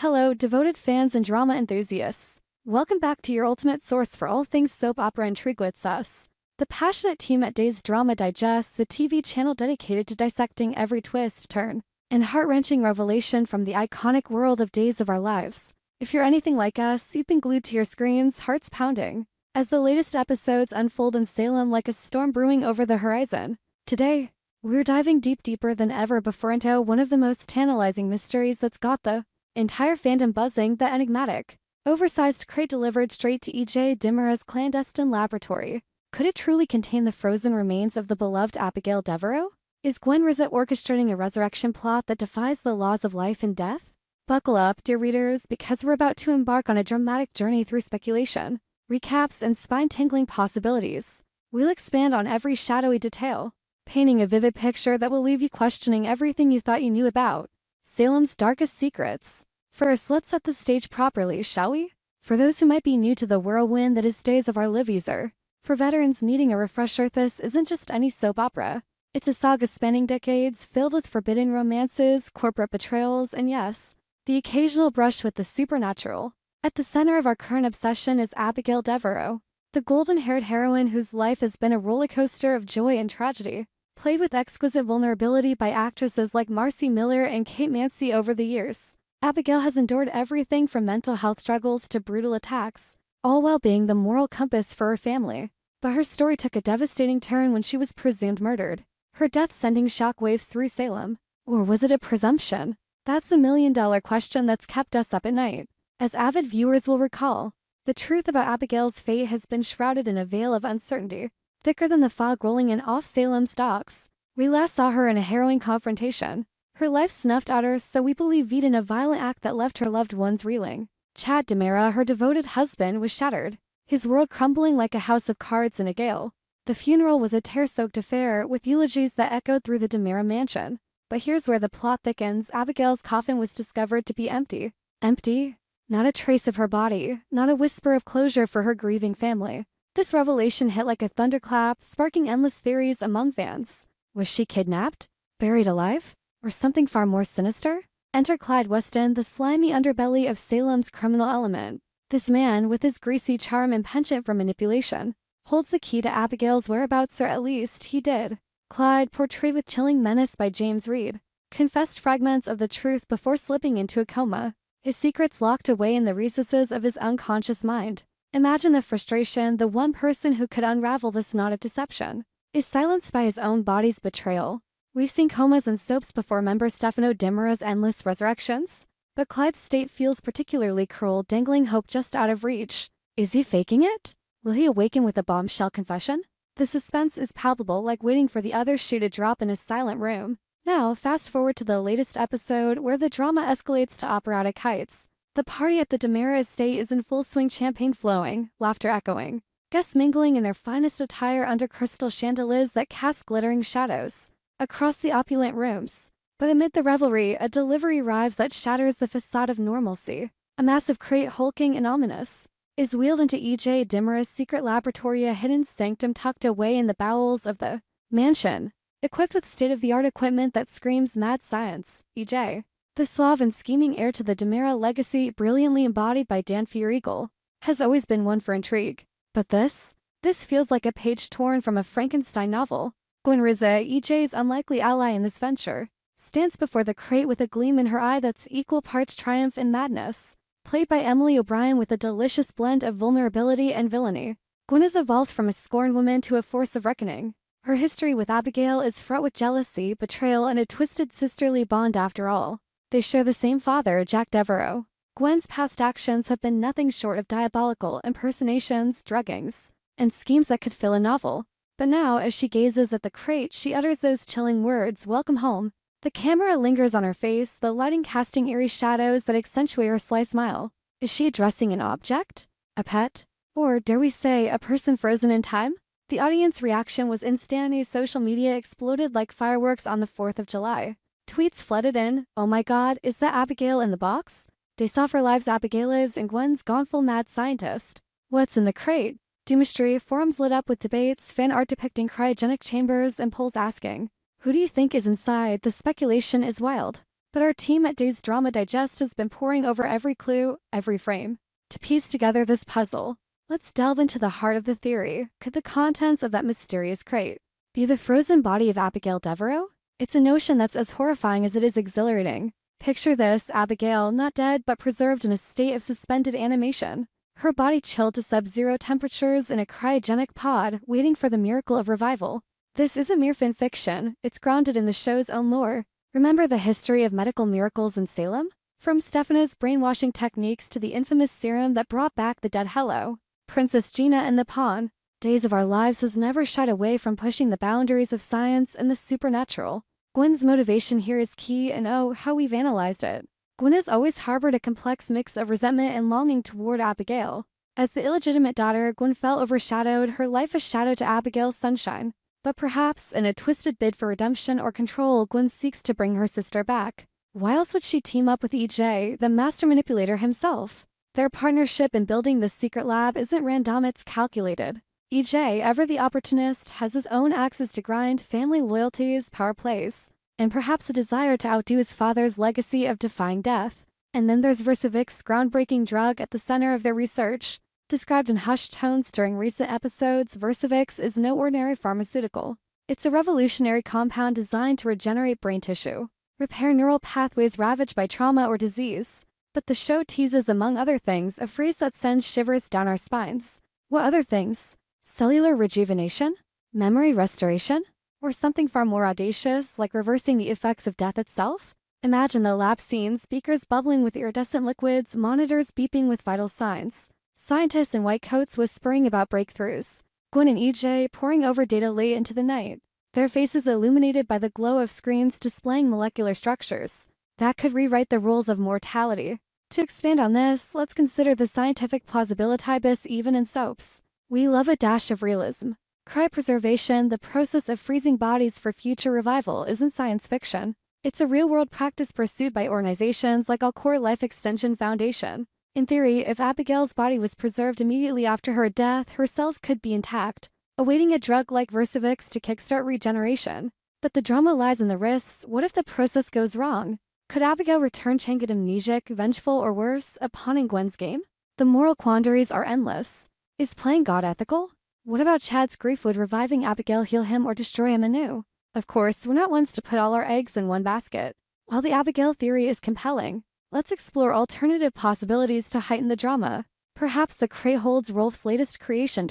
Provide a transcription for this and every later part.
Hello, devoted fans and drama enthusiasts. Welcome back to your ultimate source for all things soap opera intrigue with us. The passionate team at Days Drama digests the TV channel dedicated to dissecting every twist, turn, and heart-wrenching revelation from the iconic world of Days of Our Lives. If you're anything like us, you've been glued to your screens, hearts pounding, as the latest episodes unfold in Salem like a storm brewing over the horizon. Today, we're diving deeper than ever before into one of the most tantalizing mysteries that's got the entire fandom buzzing: the enigmatic, oversized crate delivered straight to E.J. Dimara's clandestine laboratory. Could it truly contain the frozen remains of the beloved Abigail Devereaux? Is Gwen Rizet orchestrating a resurrection plot that defies the laws of life and death? Buckle up, dear readers, because we're about to embark on a dramatic journey through speculation, recaps, and spine-tingling possibilities. We'll expand on every shadowy detail, painting a vivid picture that will leave you questioning everything you thought you knew about Salem's darkest secrets. First, let's set the stage properly, shall we? For those who might be new to the whirlwind that is Days of Our Lives, or for veterans needing a refresher, this isn't just any soap opera. It's a saga spanning decades, filled with forbidden romances, corporate betrayals, and yes, the occasional brush with the supernatural. At the center of our current obsession is Abigail Devereaux, the golden-haired heroine whose life has been a rollercoaster of joy and tragedy, played with exquisite vulnerability by actresses like Marcy Miller and Kate Mansi over the years. Abigail has endured everything from mental health struggles to brutal attacks, all while being the moral compass for her family. But her story took a devastating turn when she was presumed murdered, her death sending shockwaves through Salem. Or was it a presumption? That's the million-dollar question that's kept us up at night. As avid viewers will recall, the truth about Abigail's fate has been shrouded in a veil of uncertainty, thicker than the fog rolling in off Salem's docks. We last saw her in a harrowing confrontation, her life snuffed out her, so we believe, in a violent act that left her loved ones reeling. Chad Demara, her devoted husband, was shattered, his world crumbling like a house of cards in a gale. The funeral was a tear-soaked affair, with eulogies that echoed through the Demara mansion. But here's where the plot thickens. Abigail's coffin was discovered to be empty. Empty? Not a trace of her body, not a whisper of closure for her grieving family. This revelation hit like a thunderclap, sparking endless theories among fans. Was she kidnapped? Buried alive? Or something far more sinister? Enter Clyde Weston, the slimy underbelly of Salem's criminal element. This man, with his greasy charm and penchant for manipulation, holds the key to Abigail's whereabouts, or at least he did. Clyde, portrayed with chilling menace by James Reed, confessed fragments of the truth before slipping into a coma, his secrets locked away in the recesses of his unconscious mind. Imagine the frustration. The one person who could unravel this knot of deception is silenced by his own body's betrayal. We've seen comas and soaps before. Remember Stefano Dimara's endless resurrections? But Clyde's state feels particularly cruel, dangling hope just out of reach. Is he faking it? Will he awaken with a bombshell confession? The suspense is palpable, like waiting for the other shoe to drop in a silent room. Now, fast forward to the latest episode, where the drama escalates to operatic heights. The party at the Demara estate is in full swing, champagne flowing, laughter echoing, guests mingling in their finest attire under crystal chandeliers that cast glittering shadows across the opulent rooms. But amid the revelry, a delivery arrives that shatters the facade of normalcy. A massive crate, hulking and ominous, is wheeled into E.J. Dimara's secret laboratory, a hidden sanctum tucked away in the bowels of the mansion, equipped with state-of-the-art equipment that screams mad science. E.J., the suave and scheming heir to the Demara legacy, brilliantly embodied by Dan Fierigel, has always been one for intrigue. But this feels like a page torn from a Frankenstein novel. Gwen Rizet, E.J.'s unlikely ally in this venture, stands before the crate with a gleam in her eye that's equal parts triumph and madness. Played by Emily O'Brien with a delicious blend of vulnerability and villainy, Gwen has evolved from a scorned woman to a force of reckoning. Her history with Abigail is fraught with jealousy, betrayal, and a twisted sisterly bond. After all, they share the same father, Jack Devereaux. Gwen's past actions have been nothing short of diabolical: impersonations, druggings, and schemes that could fill a novel. But now, as she gazes at the crate, she utters those chilling words, "Welcome home." The camera lingers on her face, the lighting casting eerie shadows that accentuate her sly smile. Is she addressing an object? A pet? Or, dare we say, a person frozen in time? The audience reaction was instantaneous. Social media exploded like fireworks on the 4th of July. Tweets flooded in. "Oh my god, is that Abigail in the box? Days off our lives, Abigail lives, and Gwen's gone full mad scientist. What's in the crate?" Doomistry forums lit up with debates, fan art depicting cryogenic chambers, and polls asking, "Who do you think is inside?" The speculation is wild, But our team at Days Drama Digest has been poring over every clue, every frame, to piece together this puzzle. Let's delve into the heart of the theory. Could the contents of that mysterious crate be the frozen body of Abigail Devereaux? It's a notion that's as horrifying as it is exhilarating. Picture this: Abigail, not dead but preserved in a state of suspended animation. Her body chilled to sub-zero temperatures in a cryogenic pod, waiting for the miracle of revival. This isn't mere fan fiction, it's grounded in the show's own lore. Remember the history of medical miracles in Salem? From Stefano's brainwashing techniques to the infamous serum that brought back the dead Hello, Princess Gina and the Pawn, Days of Our Lives has never shied away from pushing the boundaries of science and the supernatural. Gwen's motivation here is key, and oh, how we've analyzed it. Gwen has always harbored a complex mix of resentment and longing toward Abigail. As the illegitimate daughter, Gwen felt overshadowed, her life a shadow to Abigail's sunshine. But perhaps, in a twisted bid for redemption or control, Gwen seeks to bring her sister back. Why else would she team up with EJ, the master manipulator himself? Their partnership in building this secret lab isn't random, it's calculated. EJ, ever the opportunist, has his own axes to grind, family loyalties, power plays, and perhaps a desire to outdo his father's legacy of defying death. And then there's Versavic's groundbreaking drug at the center of their research. Described in hushed tones during recent episodes, Versavix is no ordinary pharmaceutical. It's a revolutionary compound designed to regenerate brain tissue, repair neural pathways ravaged by trauma or disease. But the show teases, among other things, a phrase that sends shivers down our spines. What other things? Cellular rejuvenation? Memory restoration? Or something far more audacious, like reversing the effects of death itself? Imagine the lab scene: speakers bubbling with iridescent liquids, monitors beeping with vital signs, scientists in white coats whispering about breakthroughs, Gwen and EJ poring over data late into the night, their faces illuminated by the glow of screens displaying molecular structures that could rewrite the rules of mortality. To expand on this, let's consider the scientific plausibility even in soaps. We love a dash of realism. Cryopreservation, the process of freezing bodies for future revival, isn't science fiction. It's a real-world practice pursued by organizations like Alcor Life Extension Foundation. In theory, if Abigail's body was preserved immediately after her death, her cells could be intact, awaiting a drug like Versavix to kickstart regeneration. But the drama lies in the risks. What if the process goes wrong? Could Abigail return Chang'e amnesic, vengeful, or worse, a pawn in Gwen's game? The moral quandaries are endless. Is playing God ethical? What about Chad's grief? Would reviving Abigail heal him or destroy him anew? Of course, we're not ones to put all our eggs in one basket. While the Abigail theory is compelling, let's explore alternative possibilities to heighten the drama. Perhaps the crate holds Rolf's latest creation.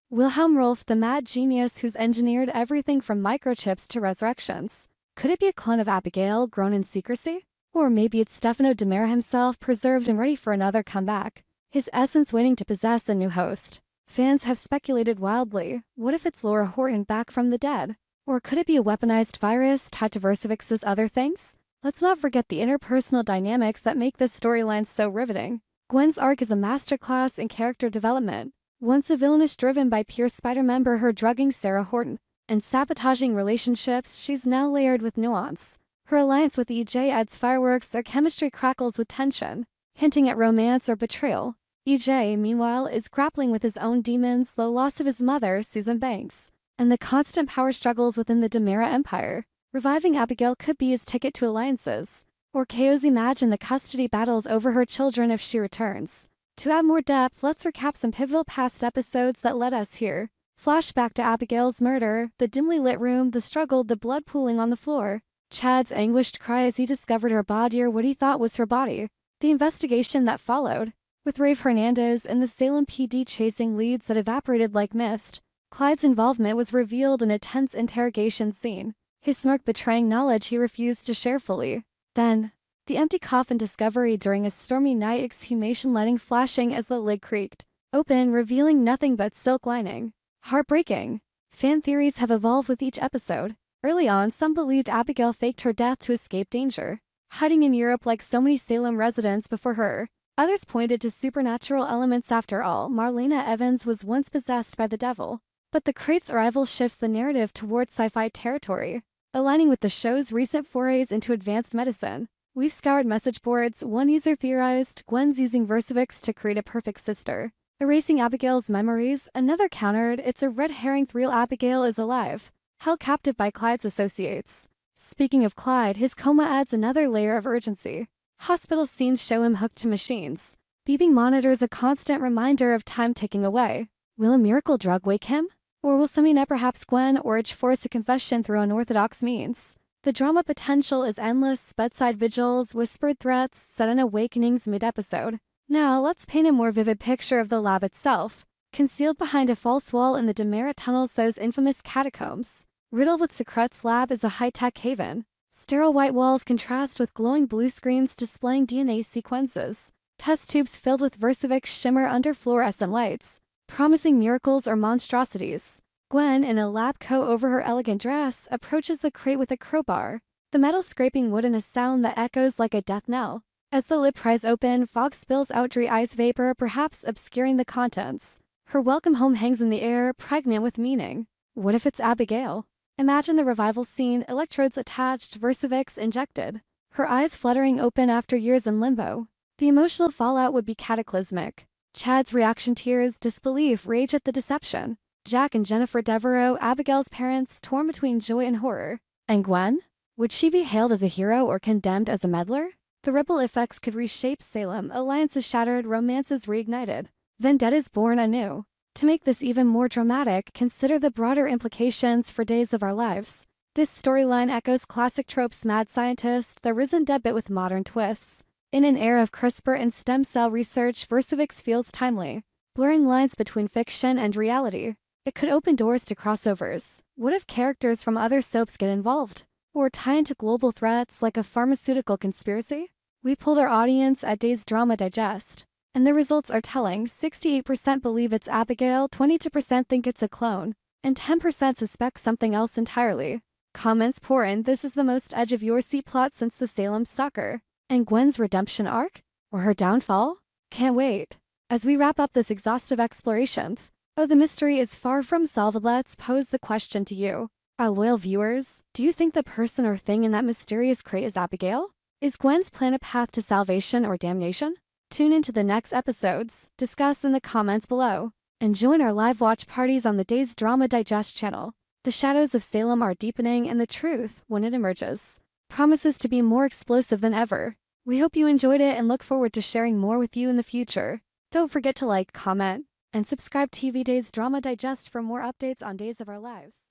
Wilhelm Rolf, the mad genius who's engineered everything from microchips to resurrections. Could it be a clone of Abigail, grown in secrecy? Or maybe it's Stefano Demera himself, preserved and ready for another comeback, his essence waiting to possess a new host. Fans have speculated wildly. What if it's Laura Horton back from the dead? Or could it be a weaponized virus tied to Versavix's other things? Let's not forget the interpersonal dynamics that make this storyline so riveting. Gwen's arc is a masterclass in character development. Once a villainess driven by pure Spider member, her drugging Sarah Horton, and sabotaging relationships, she's now layered with nuance. Her alliance with EJ adds fireworks, their chemistry crackles with tension, hinting at romance or betrayal. EJ, meanwhile, is grappling with his own demons, the loss of his mother, Susan Banks, and the constant power struggles within the Demera Empire. Reviving Abigail could be his ticket to alliances. Or chaos, imagine the custody battles over her children if she returns. To add more depth, let's recap some pivotal past episodes that led us here. Flashback to Abigail's murder, the dimly lit room, the struggle, the blood pooling on the floor, Chad's anguished cry as he discovered her body, or what he thought was her body, the investigation that followed, with Rafe Hernandez and the Salem PD chasing leads that evaporated like mist. Clyde's involvement was revealed in a tense interrogation scene, his smirk betraying knowledge he refused to share fully. Then, the empty coffin discovery during a stormy night, exhumation lighting flashing as the lid creaked open, revealing nothing but silk lining. Heartbreaking. Fan theories have evolved with each episode. Early on, some believed Abigail faked her death to escape danger, hiding in Europe like so many Salem residents before her. Others pointed to supernatural elements. After all, Marlena Evans was once possessed by the devil. But the crate's arrival shifts the narrative toward sci-fi territory, aligning with the show's recent forays into advanced medicine. We've scoured message boards. One user theorized Gwen's using Versavix to create a perfect sister, erasing Abigail's memories. Another countered it's a red herring. Real Abigail is alive, held captive by Clyde's associates. Speaking of Clyde, his coma adds another layer of urgency. Hospital scenes show him hooked to machines. Beeping monitors a constant reminder of time ticking away. Will a miracle drug wake him? Or will Samina, perhaps Gwen, urge force a confession through unorthodox means? The drama potential is endless: bedside vigils, whispered threats, sudden awakenings mid-episode. Now, let's paint a more vivid picture of the lab itself. Concealed behind a false wall in the Demerit tunnels, those infamous catacombs. Riddled with secrets, lab is a high-tech haven. Sterile white walls contrast with glowing blue screens displaying DNA sequences. Test tubes filled with Versavix shimmer under fluorescent lights, promising miracles or monstrosities. Gwen, in a lab coat over her elegant dress, approaches the crate with a crowbar, the metal scraping wood in a sound that echoes like a death knell. As the lid pries open, fog spills out dry ice vapor, perhaps obscuring the contents. Her welcome home hangs in the air, pregnant with meaning. What if it's Abigail? Imagine the revival scene: electrodes attached, Versavix injected. Her eyes fluttering open after years in limbo. The emotional fallout would be cataclysmic. Chad's reaction: tears, disbelief, rage at the deception. Jack and Jennifer Devereaux, Abigail's parents, torn between joy and horror. And Gwen? Would she be hailed as a hero or condemned as a meddler? The ripple effects could reshape Salem: alliances shattered, romances reignited, vendettas born anew. To make this even more dramatic, consider the broader implications for Days of Our Lives. This storyline echoes classic tropes: mad scientist, the risen dead bit with modern twists. In an era of CRISPR and stem cell research, Versavix feels timely, blurring lines between fiction and reality. It could open doors to crossovers. What if characters from other soaps get involved? Or tie into global threats like a pharmaceutical conspiracy? We polled our audience at Days Drama Digest, and the results are telling. 68% believe it's Abigail, 22% think it's a clone, and 10% suspect something else entirely. Comments pour in. This is the most edge of your seat plot since the Salem Stalker. And Gwen's redemption arc? Or her downfall? Can't wait. As we wrap up this exhaustive exploration, the mystery is far from solved. Let's pose the question to you, our loyal viewers. Do you think the person or thing in that mysterious crate is Abigail? Is Gwen's plan a path to salvation or damnation? Tune into the next episodes, discuss in the comments below, and join our live watch parties on the Days Drama Digest channel. The shadows of Salem are deepening, and the truth, when it emerges, promises to be more explosive than ever. We hope you enjoyed it and look forward to sharing more with you in the future. Don't forget to like, comment, and subscribe to TV Days Drama Digest for more updates on Days of Our Lives.